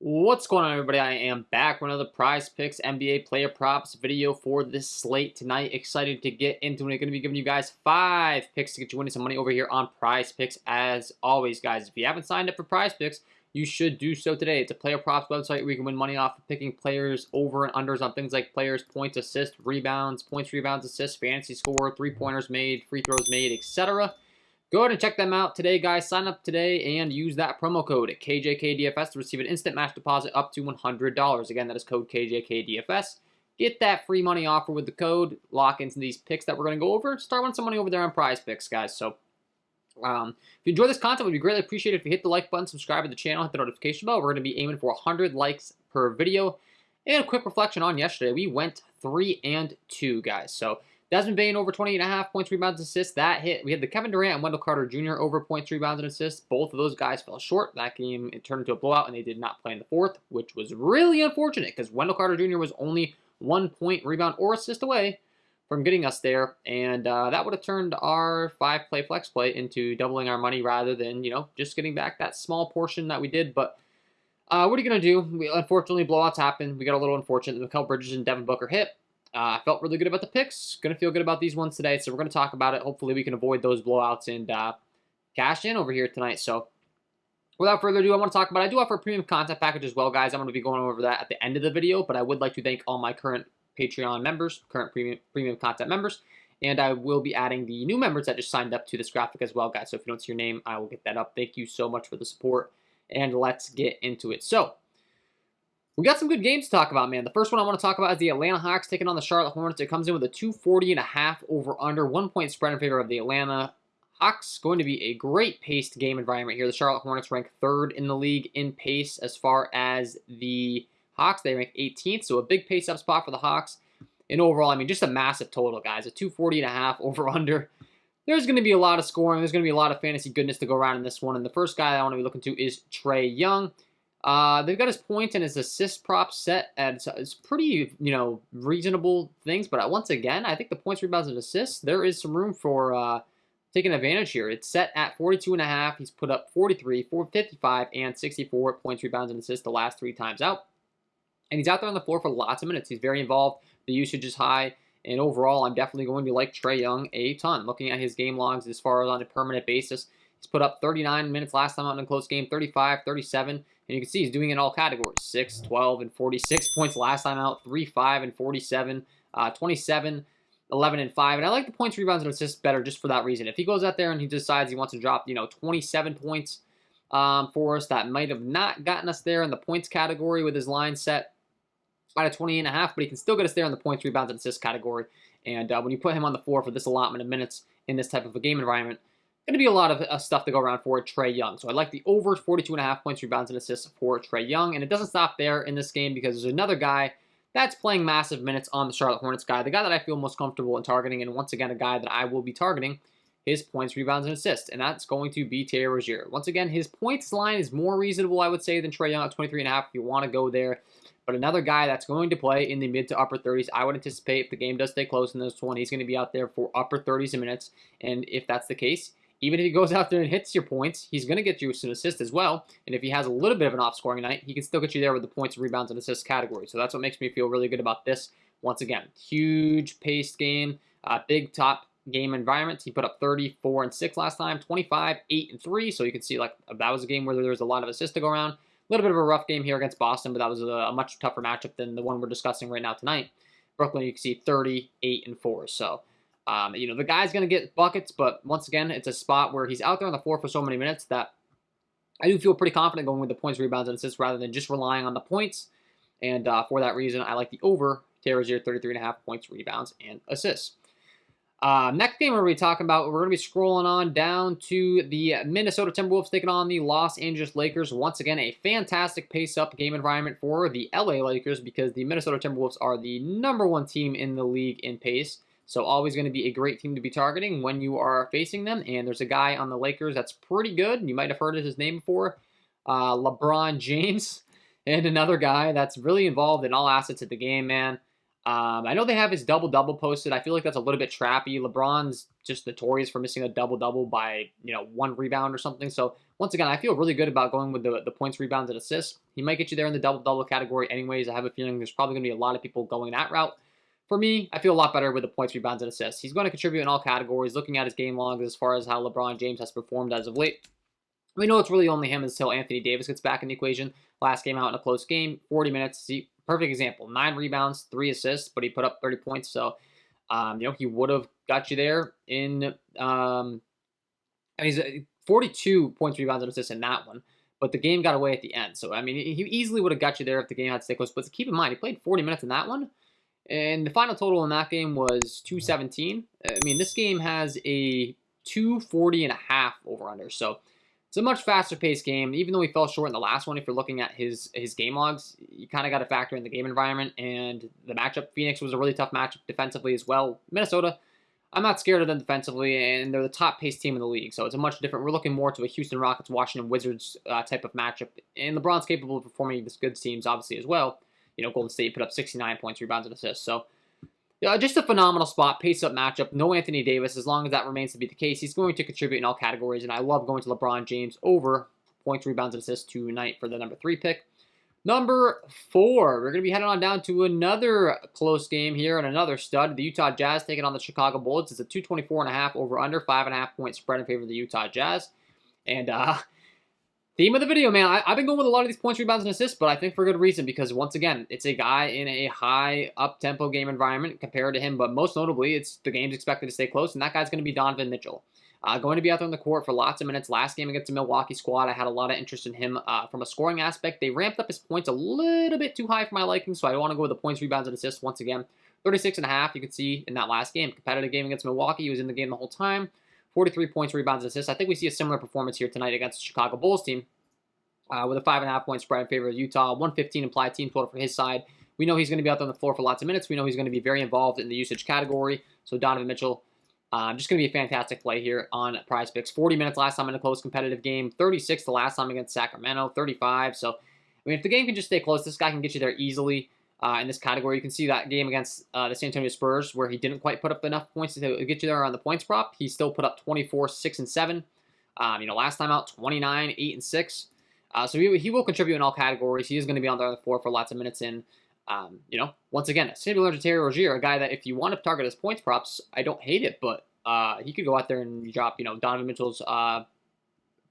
What's going on, everybody? I am back with another Prize Picks NBA player props video for this slate tonight. Excited to get into it. I'm going to be giving you guys 5 picks to get you winning some money over here on Prize Picks. As always, guys, if you haven't signed up for Prize Picks, you should do so today. It's a player props website where you can win money off of picking players over and unders on things like players, points, assists, rebounds, points, rebounds, assists, fantasy score, three-pointers made, free throws made, etc. Go ahead and check them out today, guys. Sign up today and use that promo code at KJK DFS to receive an instant match deposit up to $100. Again, that is code KJK DFS. Get that free money offer with the code. Lock into these picks that we're going to go over. Start winning some money over there on Prize Picks, guys. So, if you enjoy this content, it would be greatly appreciated if you hit the like button, subscribe to the channel, hit the notification bell. We're going to be aiming for 100 likes per video. And a quick reflection on yesterday. We went 3-2, guys. So, Desmond Bane over 28.5 points, rebounds, assists. That hit. We had the Kevin Durant and Wendell Carter Jr. over points, rebounds, and assists. Both of those guys fell short. That game, it turned into a blowout, and they did not play in the fourth, which was really unfortunate because Wendell Carter Jr. was only 1 point, rebound, or assist away from getting us there. And that would have turned our 5-play flex play into doubling our money rather than, just getting back that small portion that we did. But what are you going to do? Unfortunately, blowouts happen. We got a little unfortunate. Mikal Bridges and Devin Booker hit. I felt really good about the picks. Going to feel good about these ones today, so we're going to talk about it. Hopefully, we can avoid those blowouts and cash in over here tonight. So, without further ado, I want to talk about I do offer a premium content package as well, guys. I'm going to be going over that at the end of the video, but I would like to thank all my current Patreon members, current premium content members, and I will be adding the new members that just signed up to this graphic as well, guys. So, if you don't see your name, I will get that up. Thank you so much for the support, and let's get into it. So, we got some good games to talk about, man. The first one I want to talk about is the Atlanta Hawks taking on the Charlotte Hornets. It comes in with a 240.5 over/under, 1 point spread in favor of the Atlanta Hawks. Going to be a great paced game environment here. The Charlotte Hornets rank 3rd in the league in pace as far as the Hawks. They rank 18th, so a big pace up spot for the Hawks. And overall, I mean, just a massive total, guys. A 240.5 over/under. There's going to be a lot of scoring. There's going to be a lot of fantasy goodness to go around in this one. And the first guy I want to be looking to is Trae Young. They've got his points and his assist prop set at it's pretty, reasonable things. But once again, I think the points, rebounds, and assists, there is some room for taking advantage here. It's set at 42.5. He's put up 43, 455, and 64 points, rebounds, and assists the last 3 times out. And he's out there on the floor for lots of minutes. He's very involved. The usage is high. And overall, I'm definitely going to like Trae Young a ton. Looking at his game logs as far as on a permanent basis, he's put up 39 minutes last time out in a close game, 35, 37. And you can see he's doing it in all categories. 6, 12, and 46 points last time out. 3, 5, and 47. 27, 11, and 5. And I like the points, rebounds, and assists better just for that reason. If he goes out there and he decides he wants to drop, 27 points for us, that might have not gotten us there in the points category with his line set out of 28.5, but he can still get us there in the points, rebounds, and assists category. And when you put him on the floor for this allotment of minutes in this type of a game environment, going to be a lot of stuff to go around for Trae Young. So I like the over 42.5 points, rebounds, and assists for Trae Young. And it doesn't stop there in this game because there's another guy that's playing massive minutes on the Charlotte Hornets guy, the guy that I feel most comfortable in targeting, and once again, a guy that I will be targeting his points, rebounds, and assists, and that's going to be Terry Rozier. Once again, his points line is more reasonable, I would say, than Trae Young at 23.5 if you want to go there. But another guy that's going to play in the mid to upper 30s, I would anticipate if the game does stay close in this one, he's going to be out there for upper 30s in minutes. And if that's the case, even if he goes out there and hits your points, he's going to get you some assists as well. And if he has a little bit of an off-scoring night, he can still get you there with the points, rebounds, and assists category. So that's what makes me feel really good about this. Once again, huge paced game, big top game environment. He put up 34 and 6 last time, 25, 8 and 3. So you can see like that was a game where there was a lot of assists to go around. A little bit of a rough game here against Boston, but that was a much tougher matchup than the one we're discussing right now tonight. Brooklyn, you can see 38 and 4. So, the guy's going to get buckets, but once again, it's a spot where he's out there on the floor for so many minutes that I do feel pretty confident going with the points, rebounds, and assists rather than just relying on the points. And for that reason, I like the over Terry Rozier, 33.5 points, rebounds, and assists. Next game we're going to be talking about, we're going to be scrolling on down to the Minnesota Timberwolves taking on the Los Angeles Lakers. Once again, a fantastic pace-up game environment for the LA Lakers because the Minnesota Timberwolves are the #1 team in the league in pace. So always going to be a great team to be targeting when you are facing them. And there's a guy on the Lakers that's pretty good. You might have heard of his name before, LeBron James. And another guy that's really involved in all assets of the game, man. I know they have his double-double posted. I feel like that's a little bit trappy. LeBron's just notorious for missing a double-double by, 1 rebound or something. So once again, I feel really good about going with the points, rebounds, and assists. He might get you there in the double-double category anyways. I have a feeling there's probably going to be a lot of people going that route. For me, I feel a lot better with the points, rebounds, and assists. He's going to contribute in all categories. Looking at his game logs as far as how LeBron James has performed as of late, we know it's really only him until Anthony Davis gets back in the equation. Last game out in a close game, 40 minutes. See, perfect example. 9 rebounds, 3 assists, but he put up 30 points. So, he would have got you there in, and he's 42 points, rebounds, and assists in that one. But the game got away at the end. So, I mean, he easily would have got you there if the game had stayed close. But keep in mind, he played 40 minutes in that one. And the final total in that game was 217. I mean, this game has a 240.5 over-under. So, it's a much faster paced game. Even though he fell short in the last one, if you're looking at his game logs, you kind of got to factor in the game environment and the matchup. Phoenix was a really tough matchup defensively as well. Minnesota, I'm not scared of them defensively, and they're the top paced team in the league. So it's a much different. We're looking more to a Houston Rockets, Washington Wizards type of matchup. And LeBron's capable of performing against good teams, obviously, as well. Golden State put up 69 points, rebounds, and assists. So just a phenomenal spot, pace-up matchup. No Anthony Davis. As long as that remains to be the case, he's going to contribute in all categories, and I love going to LeBron James over points, rebounds, and assists tonight for the number 3 pick. Number 4, we're going to be heading on down to another close game here and another stud. The Utah Jazz taking on the Chicago Bulls. It's a 224.5 over-under, 5.5 point spread in favor of the Utah Jazz. And theme of the video, man. I've been going with a lot of these points, rebounds, and assists, but I think for good reason because, once again, it's a guy in a high up-tempo game environment compared to him, but most notably, it's the game's expected to stay close, and that guy's going to be Donovan Mitchell. Going to be out there on the court for lots of minutes. Last game against the Milwaukee squad, I had a lot of interest in him from a scoring aspect. They ramped up his points a little bit too high for my liking, so I want to go with the points, rebounds, and assists once again. 36.5, you can see in that last game. Competitive game against Milwaukee, he was in the game the whole time. 43 points, rebounds, and assists. I think we see a similar performance here tonight against the Chicago Bulls team. With a 5.5 point spread in favor of Utah, 115 implied team total for his side. We know he's going to be out there on the floor for lots of minutes. We know he's going to be very involved in the usage category. So Donovan Mitchell, just going to be a fantastic play here on Prizepicks. 40 minutes last time in a close competitive game. 36 the last time against Sacramento. 35. So, I mean, if the game can just stay close, this guy can get you there easily in this category. You can see that game against the San Antonio Spurs where he didn't quite put up enough points to get you there on the points prop. He still put up 24, 6, and 7. Last time out, 29, 8, and 6. So he will contribute in all categories. He is going to be on the floor for lots of minutes. And, once again, similar to Terry Rozier, a guy that if you want to target his points props, I don't hate it. But he could go out there and drop, Donovan Mitchell's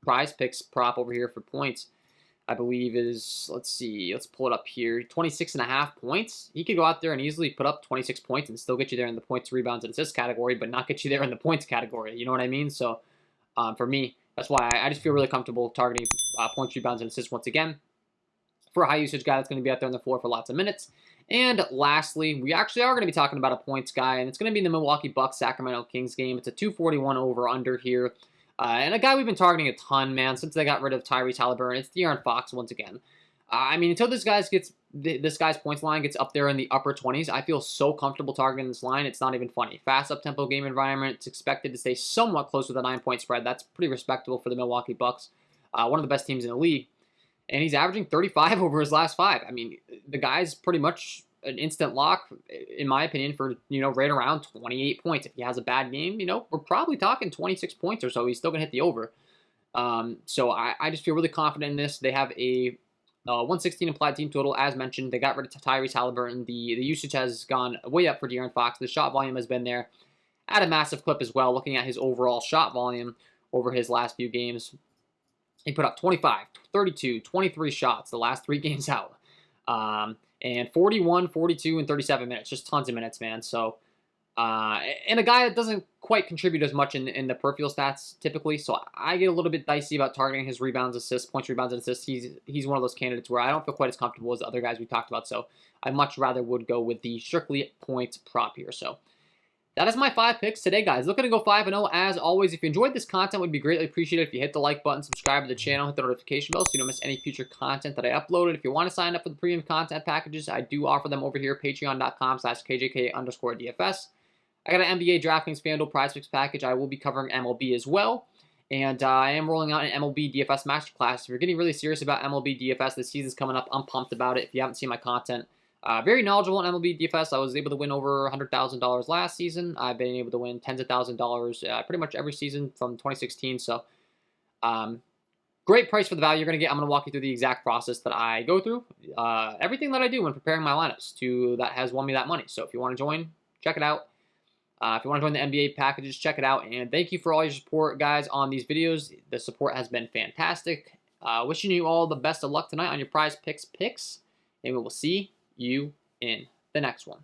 Prizepicks prop over here for points. I believe is, let's pull it up here, 26.5 points. He could go out there and easily put up 26 points and still get you there in the points, rebounds, and assists category, but not get you there in the points category. You know what I mean? So, for me, that's why I just feel really comfortable targeting points, rebounds, and assists once again. For a high usage guy that's going to be out there on the floor for lots of minutes. And lastly, we actually are going to be talking about a points guy, and it's going to be in the Milwaukee Bucks Sacramento Kings game. It's a 241 over under here. And a guy we've been targeting a ton, man, since they got rid of Tyrese Halliburton. It's De'Aaron Fox once again. Until this guy's points line gets up there in the upper 20s, I feel so comfortable targeting this line. It's not even funny. Fast up-tempo game environment. It's expected to stay somewhat close with a 9-point spread. That's pretty respectable for the Milwaukee Bucks. One of the best teams in the league. And he's averaging 35 over his last 5. I mean, the guy's pretty much an instant lock, in my opinion, for, right around 28 points. If he has a bad game, we're probably talking 26 points or so. He's still going to hit the over. So I just feel really confident in this. They have a 116 implied team total, as mentioned. They got rid of Tyrese Halliburton. The usage has gone way up for De'Aaron Fox. The shot volume has been there at a massive clip as well. Looking at his overall shot volume over his last few games, he put up 25, 32, 23 shots the last 3 games out. And 41, 42, and 37 minutes. Just tons of minutes, man. So, and a guy that doesn't quite contribute as much in the peripheral stats typically. So I get a little bit dicey about targeting his rebounds, assists, points, rebounds, and assists. He's one of those candidates where I don't feel quite as comfortable as the other guys we talked about. So I much rather would go with the strictly points prop here. So that is my 5 picks today, guys. Looking to go 5-0 as always. If you enjoyed this content, it would be greatly appreciated if you hit the like button, subscribe to the channel, hit the notification bell so you don't miss any future content that I uploaded. If you want to sign up for the premium content packages, I do offer them over here, patreon.com/KJK_DFS. I got an NBA, DraftKings, FanDuel, Prizepicks package. I will be covering MLB as well. And I am rolling out an MLB DFS Masterclass. If you're getting really serious about MLB DFS, the season's coming up. I'm pumped about it. If you haven't seen my content, very knowledgeable in MLB DFS. I was able to win over $100,000 last season. I've been able to win tens of thousands of dollars pretty much every season from 2016. So Great price for the value you're going to get. I'm going to walk you through the exact process that I go through. Everything that I do when preparing my lineups that has won me that money. So if you want to join, check it out. If you want to join the NBA packages, check it out. And thank you for all your support, guys, on these videos. The support has been fantastic. Wishing you all the best of luck tonight on your Prize Picks picks. And we will see you in the next one.